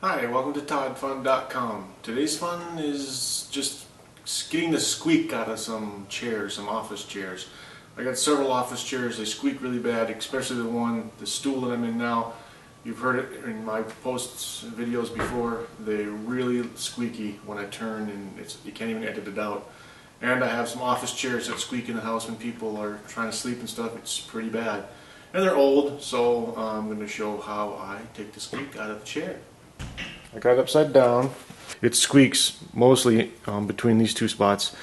Hi, welcome to ToddFun.com. Today's fun is just getting the squeak out of some chairs, some office chairs. I got several office chairs. They squeak really bad, especially the stool that I'm in now. You've heard it in my posts and videos before. They're really squeaky when I turn, and you can't even edit it out. And I have some office chairs that squeak in the house when people are trying to sleep and stuff. It's pretty bad. And they're old, so I'm going to show how I take the squeak out of the chair. I got it upside down. It squeaks mostly between these two spots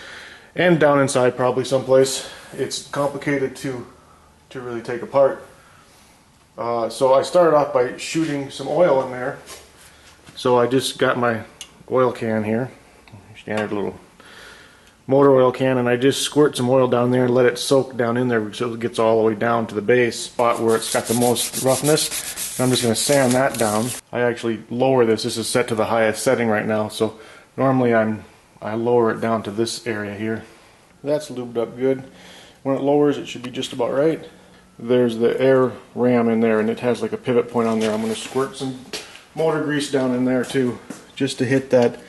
and down inside probably someplace. It's complicated to really take apart. So I started off by shooting some oil in there. So I just got my oil can here, standard little motor oil can, and I just squirt some oil down there and let it soak down in there so it gets all the way down to the base spot where it's got the most roughness. And I'm just going to sand that down. I actually lower this. This is set to the highest setting right now, so normally I lower it down to this area here. That's lubed up good. When it lowers, it should be just about right. There's the air ram in there, and it has like a pivot point on there. I'm going to squirt some motor grease down in there too, just to hit that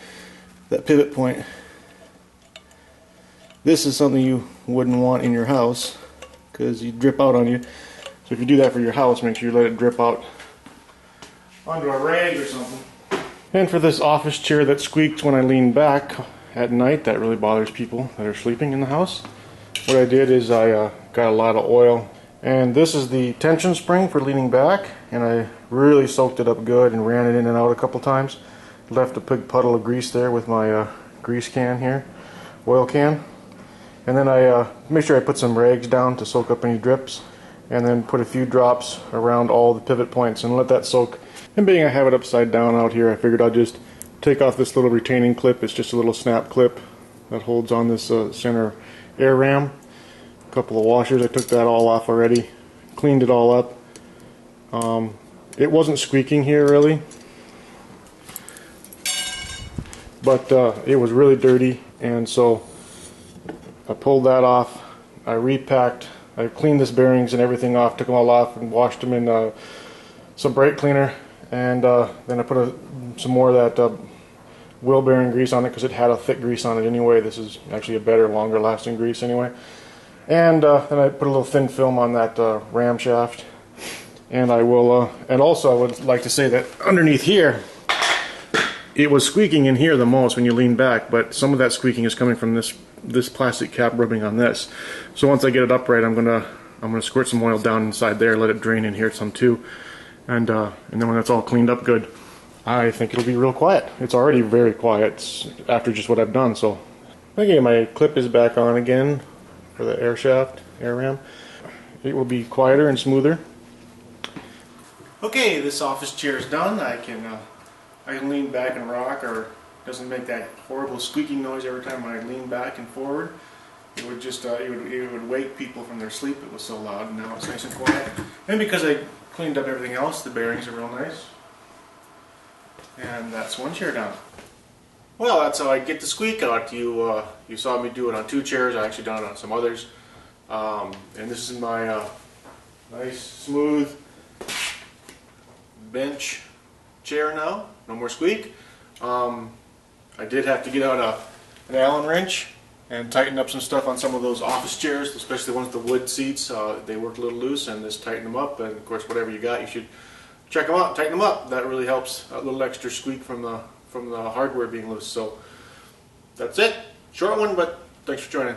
pivot point. This is something you wouldn't want in your house because you drip out on you. So if you do that for your house, make sure you let it drip out onto a rag or something. And for this office chair that squeaks when I lean back at night, that really bothers people that are sleeping in the house. What I did is I got a lot of oil, and this is the tension spring for leaning back, and I really soaked it up good and ran it in and out a couple times. Left a big puddle of grease there with my grease can here, oil can. And then I make sure I put some rags down to soak up any drips, and then put a few drops around all the pivot points and let that soak. And being I have it upside down out here, I figured I'll just take off this little retaining clip. It's just a little snap clip that holds on this center air ram. A couple of washers, I took that all off already, cleaned it all up. It wasn't squeaking here really, but it was really dirty, and so I pulled that off. I repacked. I cleaned this bearings and everything off, took them all off and washed them in some brake cleaner, and then I put some more of that wheel bearing grease on it because it had a thick grease on it anyway. This is actually a better, longer lasting grease anyway. And then I put a little thin film on that ram shaft. And I will, and also I would like to say that underneath here, it was squeaking in here the most when you lean back, but some of that squeaking is coming from this plastic cap rubbing on this. So once I get it upright, I'm gonna squirt some oil down inside there, let it drain in here some too, and then when that's all cleaned up good, I think it'll be real quiet. It's already very quiet after just what I've done. So okay, my clip is back on again for the air shaft, air ram. It will be quieter and smoother. Okay, this office chair is done. I can lean back and rock, or it doesn't make that horrible squeaking noise every time I lean back and forward. It would just it would wake people from their sleep. It was so loud, and now it's nice and quiet. And because I cleaned up everything else, the bearings are real nice. And that's one chair down. Well, that's how I get the squeak out. You saw me do it on two chairs. I actually done it on some others. And this is my nice smooth bench chair now. No more squeak. I did have to get out an Allen wrench and tighten up some stuff on some of those office chairs, especially the ones with the wood seats. They worked a little loose, and this tightened them up. And of course, whatever you got, you should check them out, tighten them up. That really helps. A little extra squeak from the hardware being loose. So that's it. Short one, but thanks for joining.